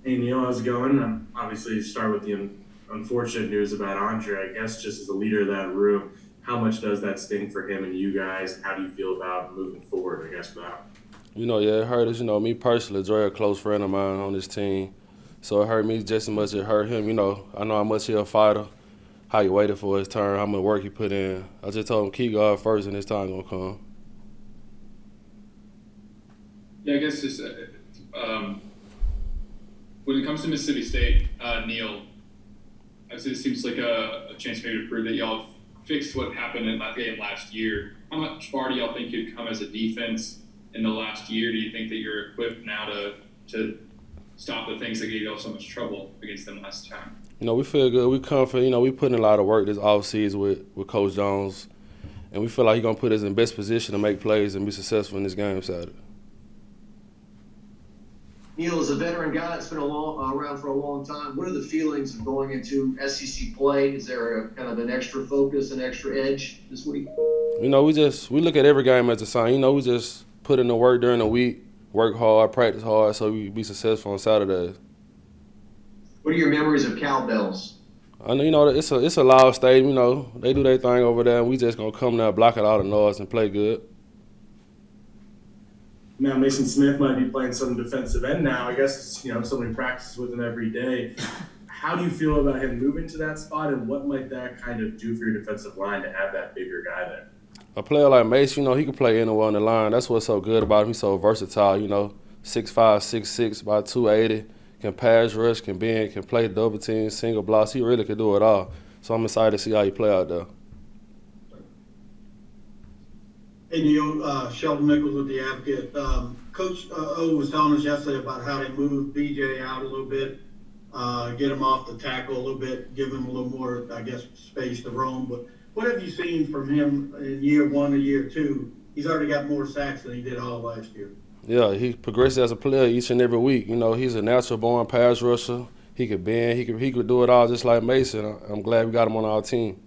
Hey Neil, how's it going? Obviously, start with the unfortunate news about Andre. I guess just as a leader of that room, how much does that sting for him and you guys? How do you feel about moving forward? I guess about. Yeah, it hurt us. Me personally, Dre, a close friend of mine on this team. So it hurt me just as much as it hurt him. I know how much he a fighter, how he waited for his turn, how much work he put in. I just told him keep God first and his time gonna come. Yeah, I guess just um, when it comes to Mississippi State, Neil, obviously it seems like a chance maybe to prove that y'all fixed what happened in that game last year. How much far do y'all think you'd come as a defense in the last year? Do you think that you're equipped now to stop the things that gave y'all so much trouble against them last time? We feel good. We confident. We put in a lot of work this offseason with Coach Jones, and we feel like he's gonna put us in best position to make plays and be successful in this game Saturday. Neil, as a veteran guy that's been around for a long time, what are the feelings of going into SEC play? Is there a kind of an extra focus, an extra edge this week? We look at every game as a sign. We just put in the work during the week, work hard, practice hard, so we be successful on Saturdays. What are your memories of cowbells? I know it's a loud stadium. They do their thing over there, and we just gonna come there, block out all the noise, and play good. Now Mason Smith might be playing some defensive end now. I guess somebody practices with him every day. How do you feel about him moving to that spot, and what might that kind of do for your defensive line to have that bigger guy there? A player like Mace, he can play anywhere on the line. That's what's so good about him. He's so versatile. 6'5", 6'6", about 280. Can pass rush, can bend, can play double team, single blocks. He really can do it all. So I'm excited to see how he play out there. Hey Neil, Sheldon Nichols with the Advocate. Coach O was telling us yesterday about how they moved BJ out a little bit, get him off the tackle a little bit, give him a little more, I guess, space to roam. But what have you seen from him in year one to year two? He's already got more sacks than he did all last year. Yeah, he progresses as a player each and every week. He's a natural born pass rusher. He could bend. He could do it all just like Mason. I'm glad we got him on our team.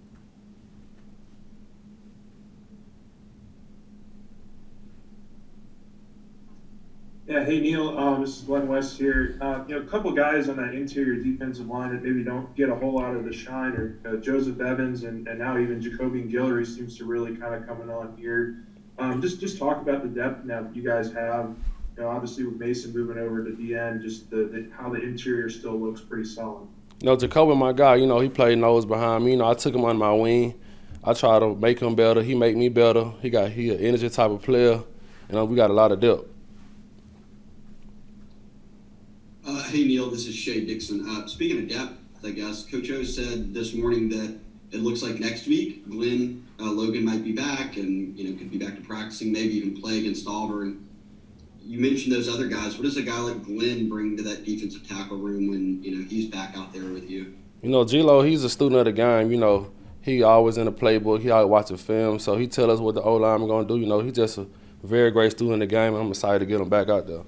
Yeah, hey Neil, this is Glenn West here. A couple guys on that interior defensive line that maybe don't get a whole lot of the shine are Joseph Evans and now even Jacobian Guillory seems to really kind of coming on here. Just talk about the depth now that you guys have. Obviously with Mason moving over to DN, just how the interior still looks pretty solid. Jacoby, my guy, he played nose behind me. I took him under my wing. I try to make him better. He make me better. He an energy type of player. We got a lot of depth. Hey Neil, this is Shay Dixon. Speaking of depth, I guess Coach O said this morning that it looks like next week Glenn Logan might be back and could be back to practicing, maybe even play against Auburn. You mentioned those other guys. What does a guy like Glenn bring to that defensive tackle room when he's back out there with you? G-Lo, he's a student of the game. He always in the playbook. He always watching film, so he tell us what the O-line gonna do. He's just a very great student of the game, and I'm excited to get him back out there.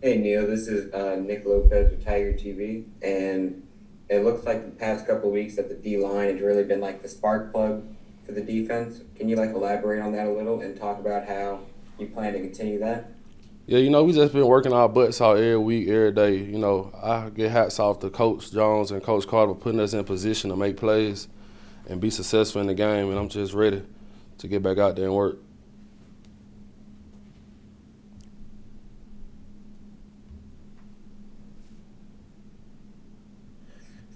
Hey Neil, this is Nick Lopez with Tiger TV, and it looks like the past couple of weeks that the D-line has really been like the spark plug for the defense. Can you elaborate on that a little and talk about how you plan to continue that? Yeah, we just been working our butts out every week, every day. I get hats off to Coach Jones and Coach Carter for putting us in position to make plays and be successful in the game, and I'm just ready to get back out there and work.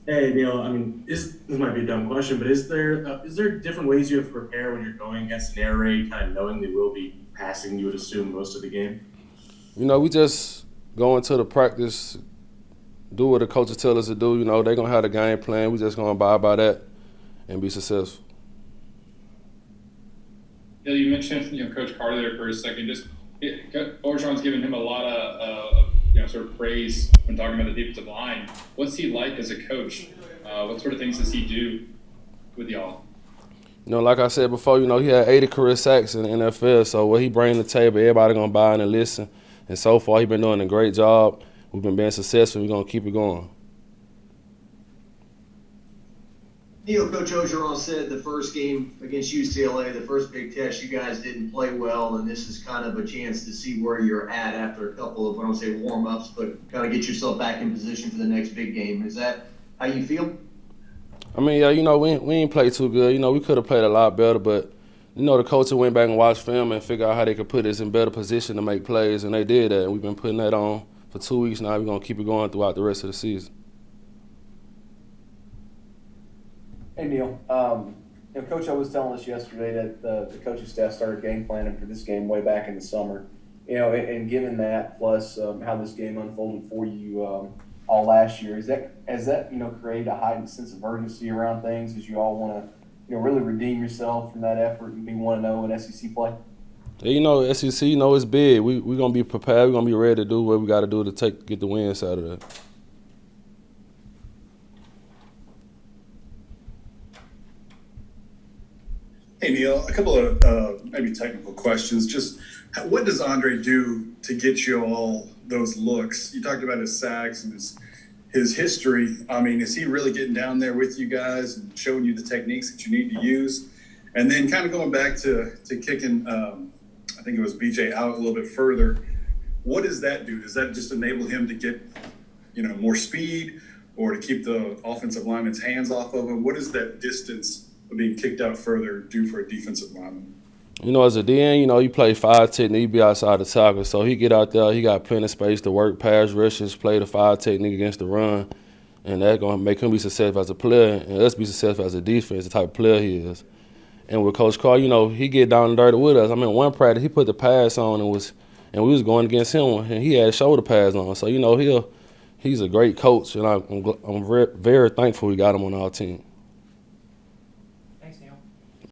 Hey Neil, I mean, this might be a dumb question, but is there different ways you have to prepare when you're going against an air raid, kind of knowing they will be passing? You would assume most of the game. We just go into the practice, do what the coaches tell us to do. They're gonna have the game plan. We just gonna abide by that and be successful. Yeah, you mentioned Coach Carter there for a second. Orgeron's given him a lot of sort of praise when talking about the defensive line. What's he like as a coach? What sort of things does he do with y'all? Like I said before, he had 80 career sacks in the NFL. So what he brings to the table, everybody gonna buy in and listen. And so far, he's been doing a great job. We've been being successful. We're gonna keep it going. Neil, Coach Ogeron said the first game against UCLA, the first big test, you guys didn't play well, and this is kind of a chance to see where you're at after a couple of, I don't say warm-ups, but kind of get yourself back in position for the next big game. Is that how you feel? I mean, yeah, we ain't played too good. We could have played a lot better, but the coaches went back and watched film and figured out how they could put us in better position to make plays, and they did that. And we've been putting that on for 2 weeks now. We're gonna keep it going throughout the rest of the season. Hey Neil, Coach O was telling us yesterday that the coaching staff started game planning for this game way back in the summer. And given that, plus how this game unfolded for you all last year, has that created a heightened sense of urgency around things as you all want to really redeem yourself from that effort and be 1-0 in SEC play? Yeah, SEC, it's big. We're gonna be prepared. We're gonna be ready to do what we got to do to get the win Saturday. Hey Neil, a couple of maybe technical questions. Just what does Andre do to get you all those looks? You talked about his sacks and his history. I mean, is he really getting down there with you guys and showing you the techniques that you need to use? And then kind of going back to kicking, I think it was BJ out a little bit further. What does that do? Does that just enable him to get more speed, or to keep the offensive lineman's hands off of him? What does that distance of being kicked out further do for a defensive lineman? As a DN, you play 5 technique, you be outside the tackle. So he get out there, he got plenty of space to work pass rushes, play the 5 technique against the run, and that's going to make him be successful as a player and us be successful as a defense, the type of player he is. And with Coach Carr, he get down and dirty with us. I mean, one practice, he put the pass on and we was going against him, and he had shoulder pads on. So, he's a great coach, and I'm very, very thankful we got him on our team.